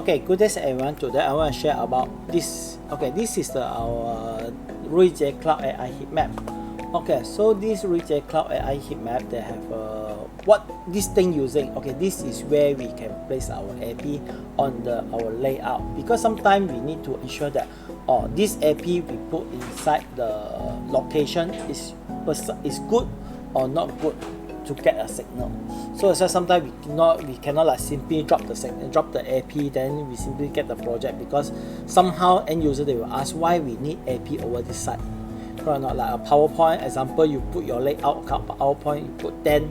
Okay, good day everyone. Today I want to share about this. Okay, this is our Ruijie Cloud AI Heatmap. Okay, so this Ruijie Cloud AI Heatmap, they have what this thing using. Okay, this is where we can place our AP on our layout, because sometimes we need to ensure that this AP we put inside the location is good or not good to get a signal. So sometimes we cannot like simply drop the AP, then we simply get the project, because somehow end user they will ask why we need AP over this side. Right, not like a PowerPoint example, you put your layout PowerPoint, you put 10,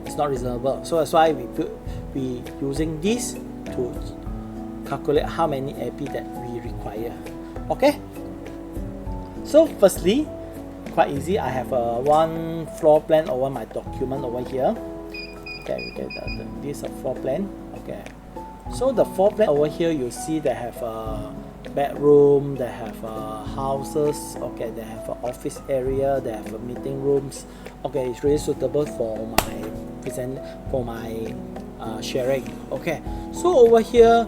it's not reasonable. So that's why we using this to calculate how many AP that we require. Okay. So firstly, quite easy. I have one floor plan over my document over here. Okay, we get this floor plan. Okay, so the floor plan over here, you see they have a bedroom, they have houses. Okay, they have an office area, they have meeting rooms. Okay, it's really suitable for my sharing. Okay, so over here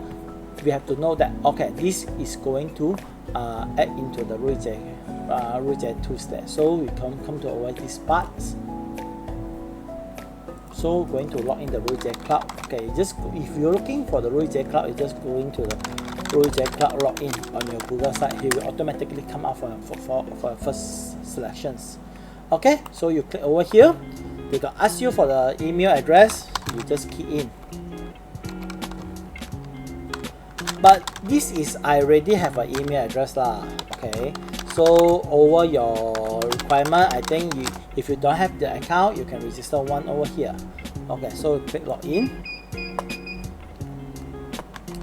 we have to know that okay, this is going to add into the Ruijie tools there. So we come to over this part. So going to log in the Ruijie Cloud. Okay, just if you're looking for the Ruijie Cloud, you just go into the Ruijie Cloud login on your Google site. He will automatically come out for first selections. Okay, so you click over here. They can ask you for the email address. You just key in. But this is I already have an email address lah. Okay, so over your requirement, I think if you don't have the account, you can register one over here. Okay, so click login.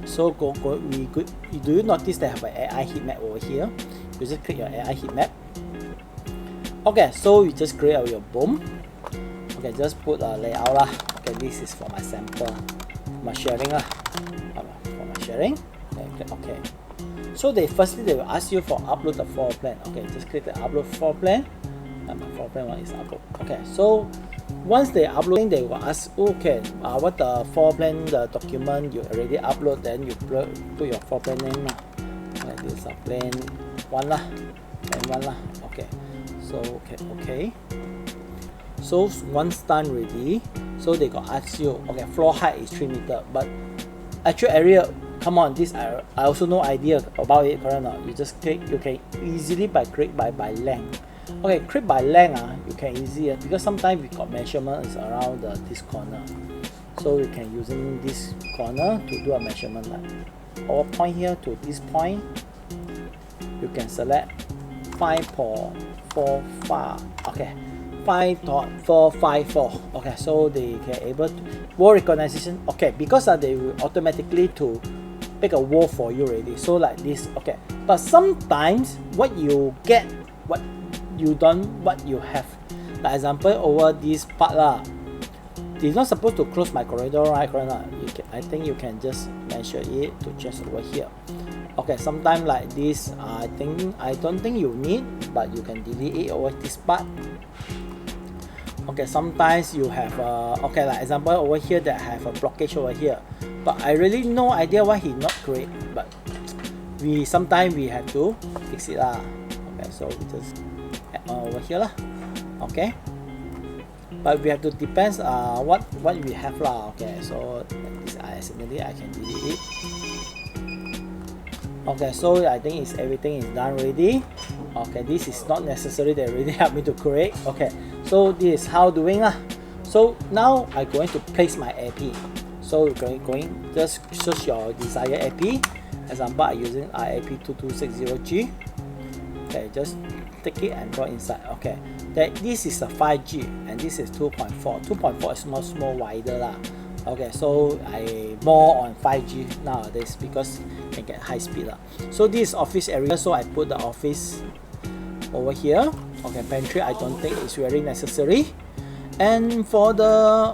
So do you notice they have an AI Heatmap over here? You just click your AI Heatmap. Okay, so you just create your boom. Okay, just put a layout lah. Okay, this is for my sample, my sharing lah. For my sharing. Okay, click OK. So firstly they will ask you for upload the floor plan. Okay, just click the upload floor plan. And my floor plan one is upload. Okay, so once they uploading, they will ask okay, what the floor plan, the document you already upload, then you put your floor plan name lah. Okay, this is a plan one lah, plan one lah. Okay, so okay. So once done ready, so they got ask you okay, floor height is 3 meters, but actual area, come on, this I also no idea about it, correct or not? You just click, you can easily create by length. Okay, create by length, you can easily, because sometimes we got measurements around this corner. So we can using this corner to do a measurement like our point here to this point. You can select 5.45. Okay, 5.454. Okay, so they can able to wall recognition. Okay, because they will automatically to make a wall for you already. So like this. Okay, but sometimes what you get, what you don't, what you have. Like example over this part lah. It's not supposed to close my corridor, right? I think you can just measure it to just over here. Okay, sometimes like this, I don't think you need, but you can delete it over this part. Okay, sometimes you have okay, like example over here that have a blockage over here, but I really no idea why he not create, but sometimes we have to fix it lah. Okay, so we just add over here lah. Okay, but we have to depends what we have lah. Okay, so this I can delete it. Okay, so I think everything is done ready. Okay, this is not necessary, they already help me to create. Okay, so this is how doing lah. So now I'm going to place my AP. So going just search your desired AP. Example, I'm using RAP2260G. Okay, just take it and draw inside. Okay, this is a 5G and this is 2.4. 2.4 is much more wider lah. Okay, so I more on 5G nowadays because I can get high speed lah. So this is office area, so I put the office over here. Okay, pantry I don't think it's very necessary. And for the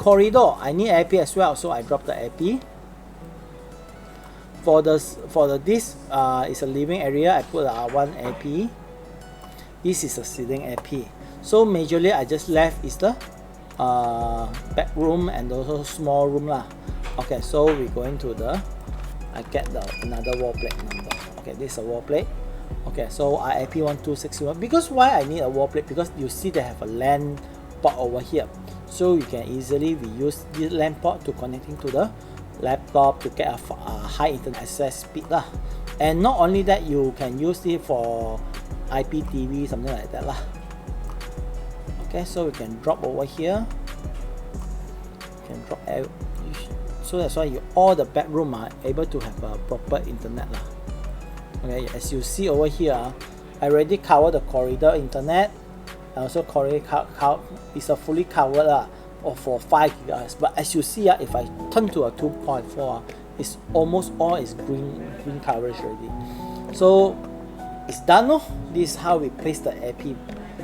corridor, I need AP as well, so I drop the AP. For this is a living area, I put one AP. This is a ceiling AP. So majorly I just left is the bedroom and also small room lah. Okay, so we're going to the I get another wall plate number. Okay, this is a wall plate. Okay, so IP 126.1. Because why I need a wall plate? Because you see they have a LAN port over here, so you can easily reuse this LAN port to connecting to the laptop to get a high internet access speed lah. And not only that, you can use it for IPTV, something like that lah. Okay, so we can drop over here. You can drop so that's why all the bedroom are able to have a proper internet lah. Okay, as you see over here, I already covered the corridor internet. And also corridor is a fully covered for 5 GHz. But as you see, if I turn to a 2.4, it's almost all is green coverage already. So it's done. This is how we place the IP.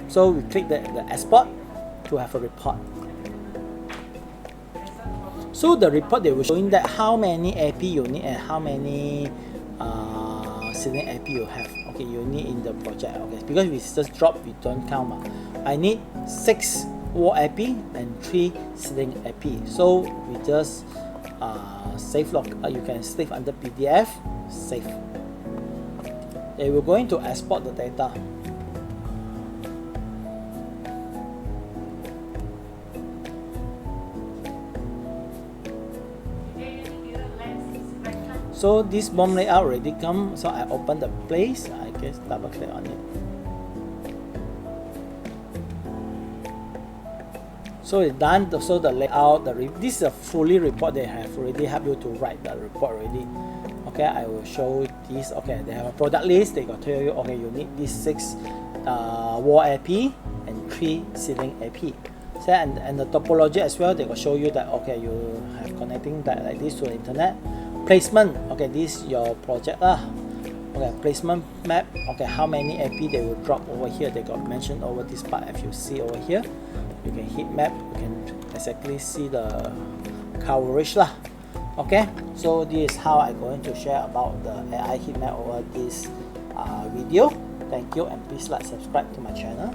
So we click the export to have a report. So the report, they will showing that how many AP you need and how many ceiling AP you have. Okay, you need in the project. Okay, because we just drop, we don't count. I need 6 wall AP and 3 ceiling AP. So we just save log. You can save under PDF. Save. We're going to export the data. So this bomb layout already come. So I open the place. I guess double click on it. So it's done. So the layout, this is a fully report. They have already helped you to write the report already. Okay, I will show this. Okay, they have a product list. They got tell you, okay, you need these 6 wall AP and 3 ceiling AP. So and the topology as well. They will show you that, okay, you have connecting that like this to the internet. Placement, okay, this is your project lah. Okay, placement map. Okay, how many AP they will drop over here? They got mentioned over this part. If you see over here, you can heat map. You can exactly see the coverage lah. Okay, so this is how I'm going to share about the AI heat map over this video. Thank you, and please like, subscribe to my channel.